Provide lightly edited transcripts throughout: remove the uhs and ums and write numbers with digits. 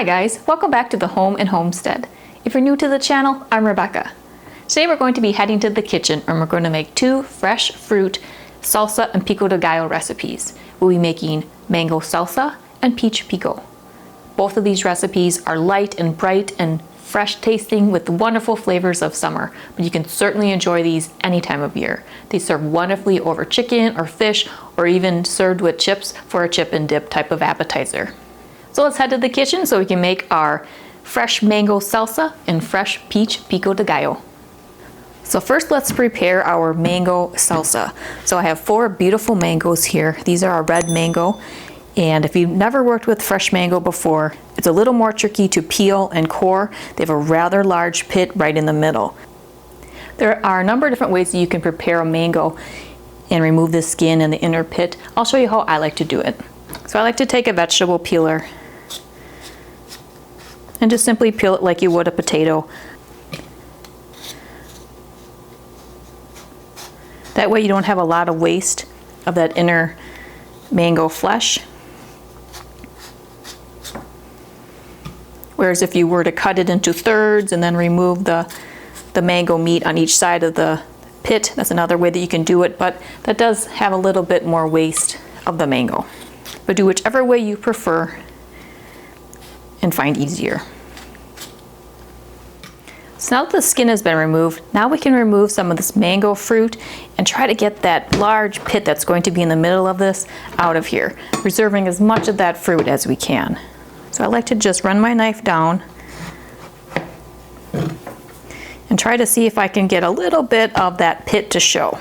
Hi guys, welcome back to the Home and Homestead. If you're new to the channel, I'm Rebecca. Today we're going to be heading to the kitchen and we're going to make two fresh fruit salsa and pico de gallo recipes. We'll be making mango salsa and peach pico. Both of these recipes are light and bright and fresh tasting with wonderful flavors of summer, but you can certainly enjoy these any time of year. They serve wonderfully over chicken or fish or even served with chips for a chip and dip type of appetizer. So let's head to the kitchen so we can make our fresh mango salsa and fresh peach pico de gallo. So first let's prepare our mango salsa. So I have 4 beautiful mangoes here. These are our red mango. And if you've never worked with fresh mango before, it's a little more tricky to peel and core. They have a rather large pit right in the middle. There are a number of different ways that you can prepare a mango and remove the skin and the inner pit. I'll show you how I like to do it. So I like to take a vegetable peeler and just simply peel it like you would a potato. That way you don't have a lot of waste of that inner mango flesh. Whereas if you were to cut it into thirds and then remove the mango meat on each side of the pit, that's another way that you can do it, but that does have a little bit more waste of the mango. But do whichever way you prefer and find easier. So now that the skin has been removed, now we can remove some of this mango fruit and try to get that large pit that's going to be in the middle of this out of here, reserving as much of that fruit as we can. So I like to just run my knife down and try to see if I can get a little bit of that pit to show.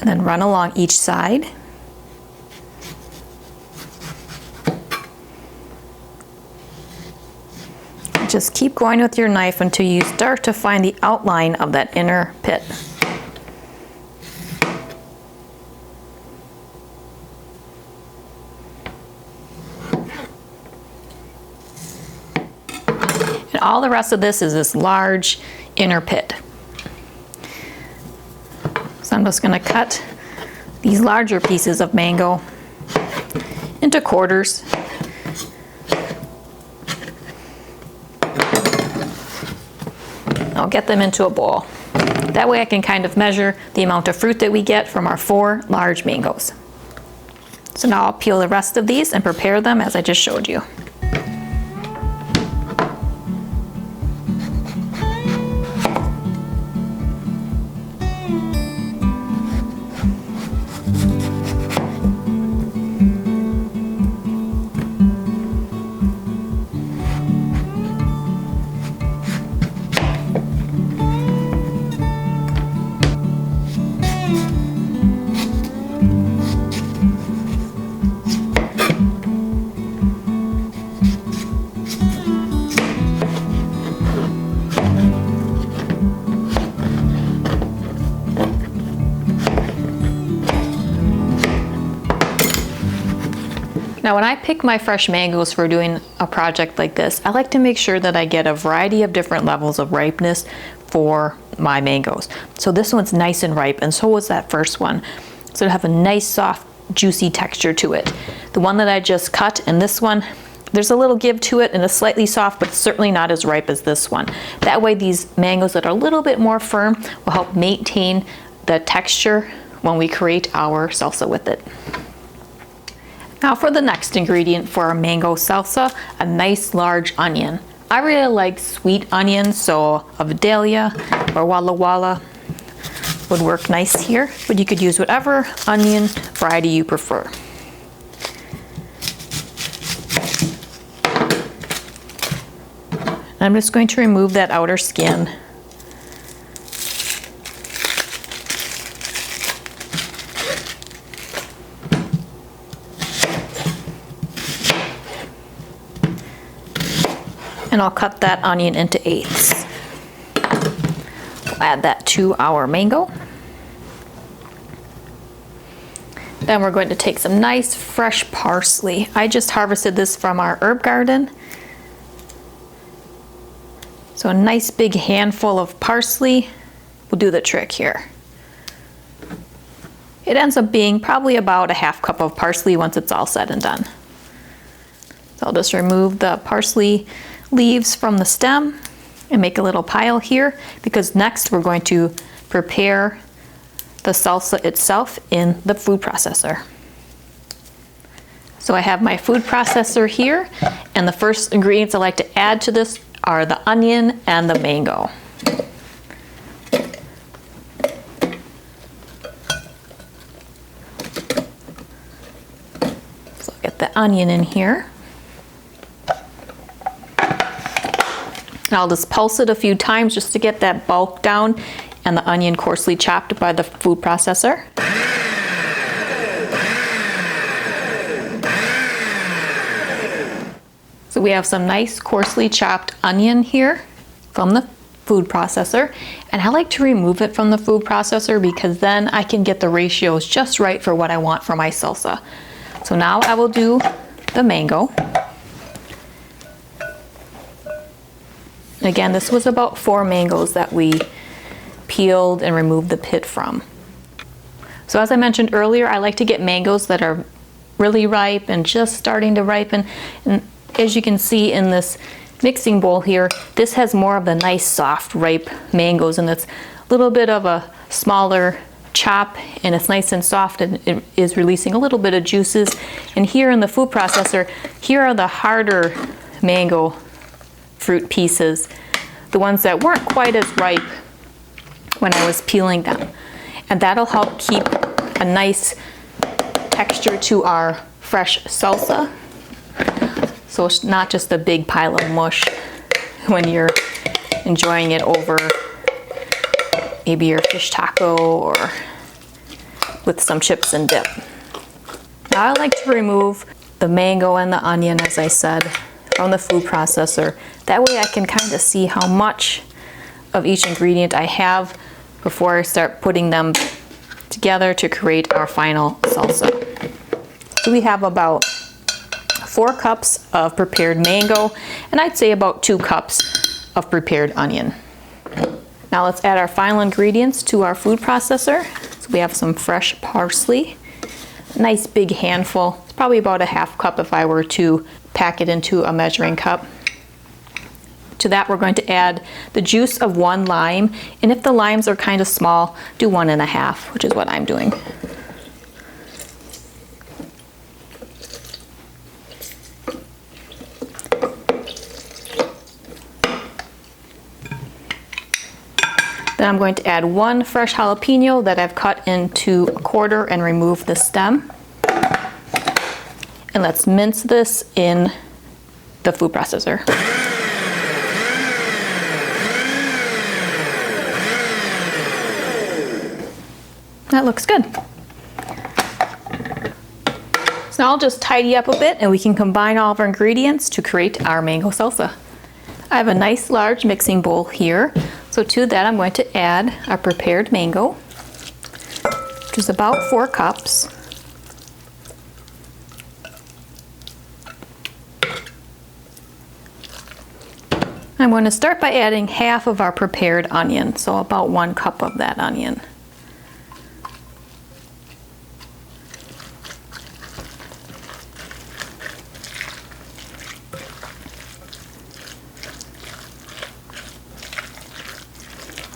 And then run along each side. Just keep going with your knife until you start to find the outline of that inner pit. And all the rest of this is this large inner pit. So I'm just going to cut these larger pieces of mango into quarters. I'll get them into a bowl. That way I can kind of measure the amount of fruit that we get from our 4 large mangoes. So now I'll peel the rest of these and prepare them as I just showed you. Now when I pick my fresh mangoes for doing a project like this, I like to make sure that I get a variety of different levels of ripeness for my mangoes. So this one's nice and ripe, and so was that first one. So to have a nice, soft, juicy texture to it. The one that I just cut and this one, there's a little give to it and it's slightly soft, but certainly not as ripe as this one. That way these mangoes that are a little bit more firm will help maintain the texture when we create our salsa with it. Now for the next ingredient for our mango salsa, a nice large onion. I really like sweet onions, so a Vidalia or Walla Walla would work nice here, but you could use whatever onion variety you prefer. I'm just going to remove that outer skin. And I'll cut that onion into 1/8. We'll add that to our mango. Then we're going to take some nice fresh parsley. I just harvested this from our herb garden. So a nice big handful of parsley. will do the trick here. It ends up being probably about a half cup of parsley once it's all said and done. So I'll just remove the parsley leaves from the stem and make a little pile here, because next we're going to prepare the salsa itself in the food processor. So I have my food processor here, and the first ingredients I like to add to this are the onion and the mango. So I'll get the onion in here. And I'll just pulse it a few times just to get that bulk down and the onion coarsely chopped by the food processor. So we have some nice coarsely chopped onion here from the food processor, and I like to remove it from the food processor because then I can get the ratios just right for what I want for my salsa. So now I will do the mango. Again, this was about 4 mangoes that we peeled and removed the pit from. So as I mentioned earlier, I like to get mangoes that are really ripe and just starting to ripen. And as you can see in this mixing bowl here, this has more of the nice soft ripe mangoes, and it's a little bit of a smaller chop, and it's nice and soft, and it is releasing a little bit of juices. And here in the food processor, here are the harder mango fruit pieces, the ones that weren't quite as ripe when I was peeling them. And that'll help keep a nice texture to our fresh salsa. So it's not just a big pile of mush when you're enjoying it over maybe your fish taco or with some chips and dip. Now I like to remove the mango and the onion, as I said, from the food processor. That way I can kind of see how much of each ingredient I have before I start putting them together to create our final salsa. So we have about 4 cups of prepared mango, and I'd say about 2 cups of prepared onion. Now let's add our final ingredients to our food processor. So we have some fresh parsley, a nice big handful. It's probably about a half cup if I were to pack it into a measuring cup. To that we're going to add the juice of 1 lime, and if the limes are kind of small, do 1 1/2, which is what I'm doing. Then I'm going to add 1 fresh jalapeno that I've cut into a quarter and remove the stem. And let's mince this in the food processor. That looks good. So now I'll just tidy up a bit and we can combine all of our ingredients to create our mango salsa. I have a nice large mixing bowl here. So to that I'm going to add our prepared mango, which is about 4 cups. I'm going to start by adding half of our prepared onion, so about 1 cup of that onion.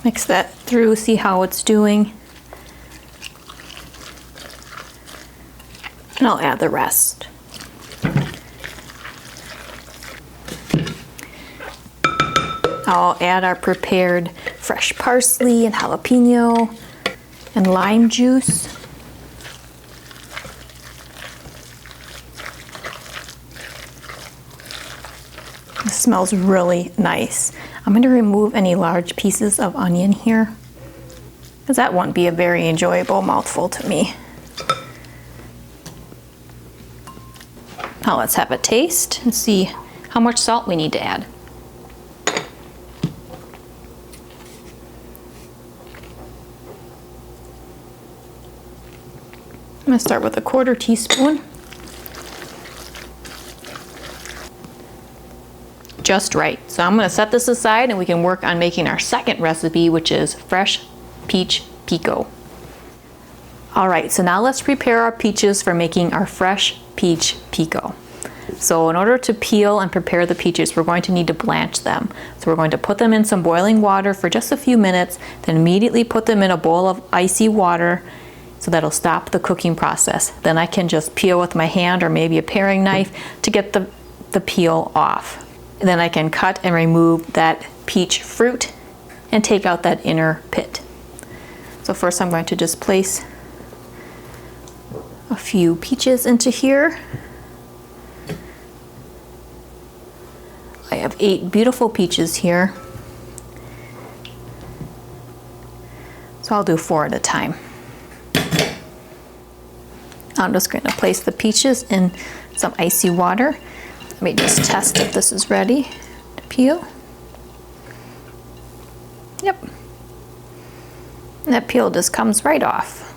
Mix that through, see how it's doing. And I'll add the rest. I'll add our prepared fresh parsley and jalapeno and lime juice. This smells really nice. I'm going to remove any large pieces of onion here, because that won't be a very enjoyable mouthful to me. Now let's have a taste and see how much salt we need to add. I'm going to start with a 1/4 teaspoon. Just right. So I'm going to set this aside and we can work on making our second recipe, which is fresh peach pico. All right, so now let's prepare our peaches for making our fresh peach pico. So in order to peel and prepare the peaches, we're going to need to blanch them. So we're going to put them in some boiling water for just a few minutes, then immediately put them in a bowl of icy water, so that'll stop the cooking process. Then I can just peel with my hand or maybe a paring knife to get the peel off. And then I can cut and remove that peach fruit and take out that inner pit. So first I'm going to just place a few peaches into here. I have 8 beautiful peaches here. So I'll do 4 at a time. I'm just going to place the peaches in some icy water. Let me just test if this is ready to peel. Yep. And that peel just comes right off.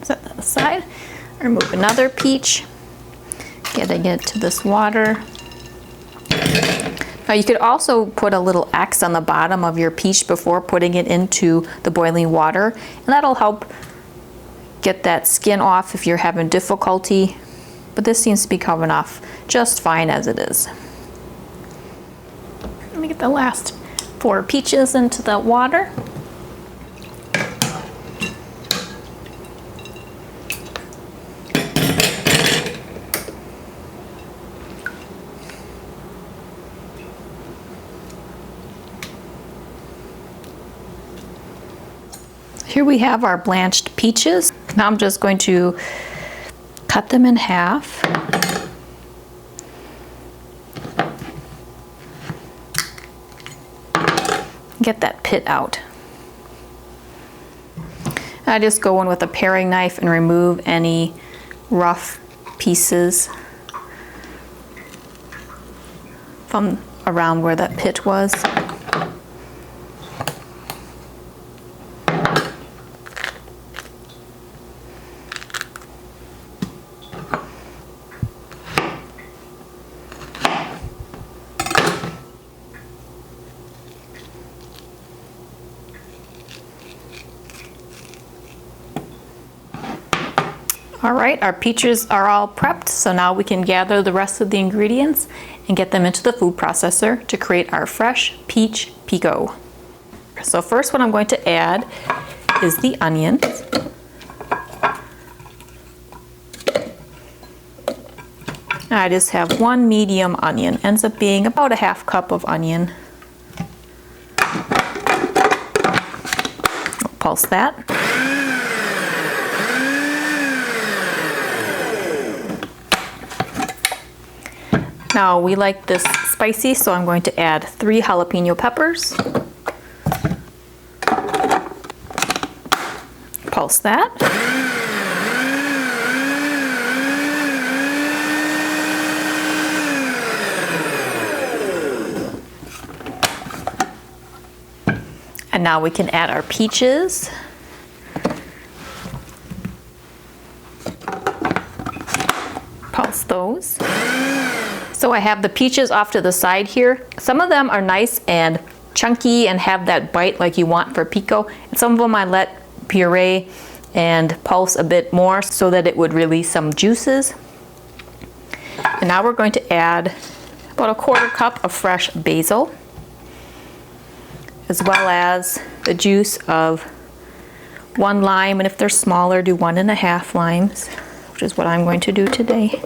Set that aside. Remove another peach. Getting it to this water. Now you could also put a little X on the bottom of your peach before putting it into the boiling water, and that'll help get that skin off if you're having difficulty, but this seems to be coming off just fine as it is. Let me get the last 4 peaches into the water. Here we have our blanched peaches. Now I'm just going to cut them in half. Get that pit out. I just go in with a paring knife and remove any rough pieces from around where that pit was. All right, our peaches are all prepped, so now we can gather the rest of the ingredients and get them into the food processor to create our fresh peach pico. So first what I'm going to add is the onions. I just have 1 medium onion, ends up being about a half cup of onion. I'll pulse that. Now we like this spicy, so I'm going to add 3 jalapeno peppers. Pulse that. And now we can add our peaches. Pulse those. So I have the peaches off to the side here. Some of them are nice and chunky and have that bite like you want for pico. And some of them I let puree and pulse a bit more so that it would release some juices. And now we're going to add about a 1/4 cup of fresh basil, as well as the juice of 1 lime, and if they're smaller, do 1 1/2 limes, which is what I'm going to do today.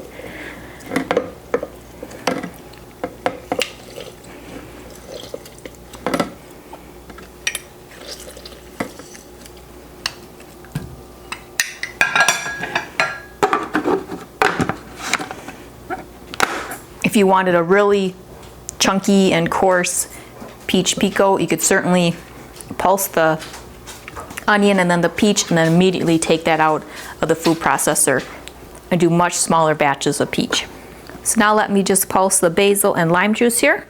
If you wanted a really chunky and coarse peach pico, you could certainly pulse the onion and then the peach and then immediately take that out of the food processor and do much smaller batches of peach. So now let me just pulse the basil and lime juice here.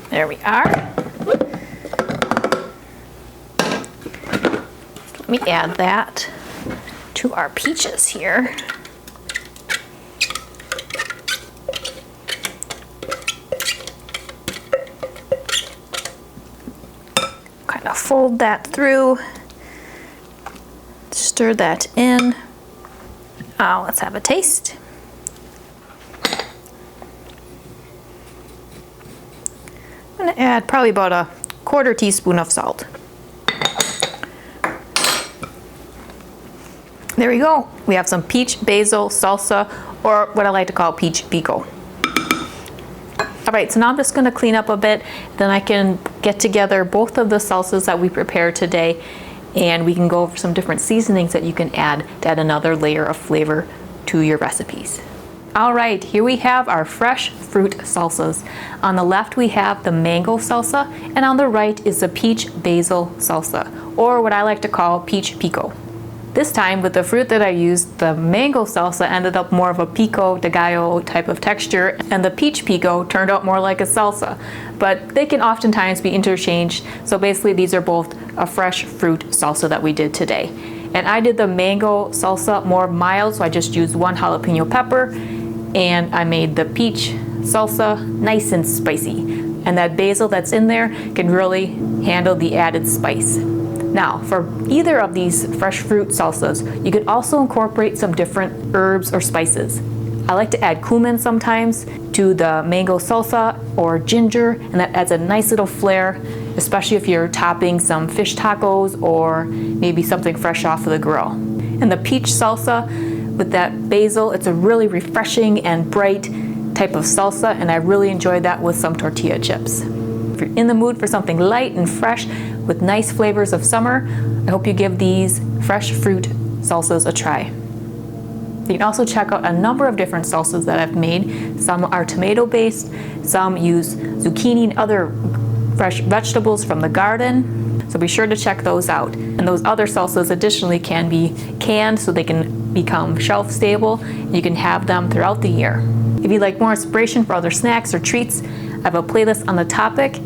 There we are. Let me add that to our peaches here. kind of fold that through, stir that in. Let's have a taste. I'm going to add probably about a 1/4 teaspoon of salt. There we go. We have some peach basil salsa, or what I like to call peach pico. All right, so now I'm just going to clean up a bit, then I can get together both of the salsas that we prepared today, and we can go over some different seasonings that you can add to add another layer of flavor to your recipes. All right, here we have our fresh fruit salsas. On the left we have the mango salsa, and on the right is the peach basil salsa, or what I like to call peach pico. This time, with the fruit that I used, the mango salsa ended up more of a Pico De Gallo type of texture, and the peach pico turned out more like a salsa. But they can oftentimes be interchanged, so basically these are both a fresh fruit salsa that we did today. And I did the mango salsa more mild, so I just used 1 jalapeno pepper, and I made the peach salsa nice and spicy. And that basil that's in there can really handle the added spice. Now, for either of these fresh fruit salsas, you could also incorporate some different herbs or spices. I like to add cumin sometimes to the mango salsa, or ginger, and that adds a nice little flair, especially if you're topping some fish tacos or maybe something fresh off of the grill. And the peach salsa with that basil, it's a really refreshing and bright type of salsa, and I really enjoyed that with some tortilla chips. If you're in the mood for something light and fresh with nice flavors of summer, I hope you give these fresh fruit salsas a try. You can also check out a number of different salsas that I've made. Some are tomato based, some use zucchini and other fresh vegetables from the garden. So be sure to check those out. And those other salsas additionally can be canned so they can become shelf stable. You can have them throughout the year. If you'd like more inspiration for other snacks or treats, I have a playlist on the topic.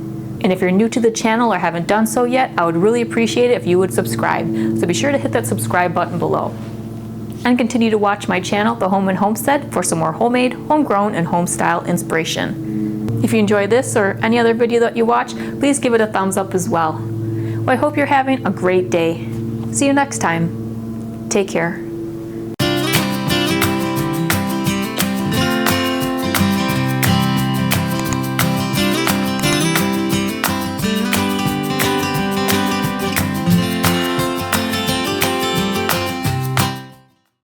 And if you're new to the channel or haven't done so yet, I would really appreciate it if you would subscribe. So be sure to hit that subscribe button below. And continue to watch my channel, The Home and Homestead, for some more homemade, homegrown, and home-style inspiration. If you enjoy this or any other video that you watch, please give it a thumbs up as well. Well, I hope you're having a great day. See you next time. Take care.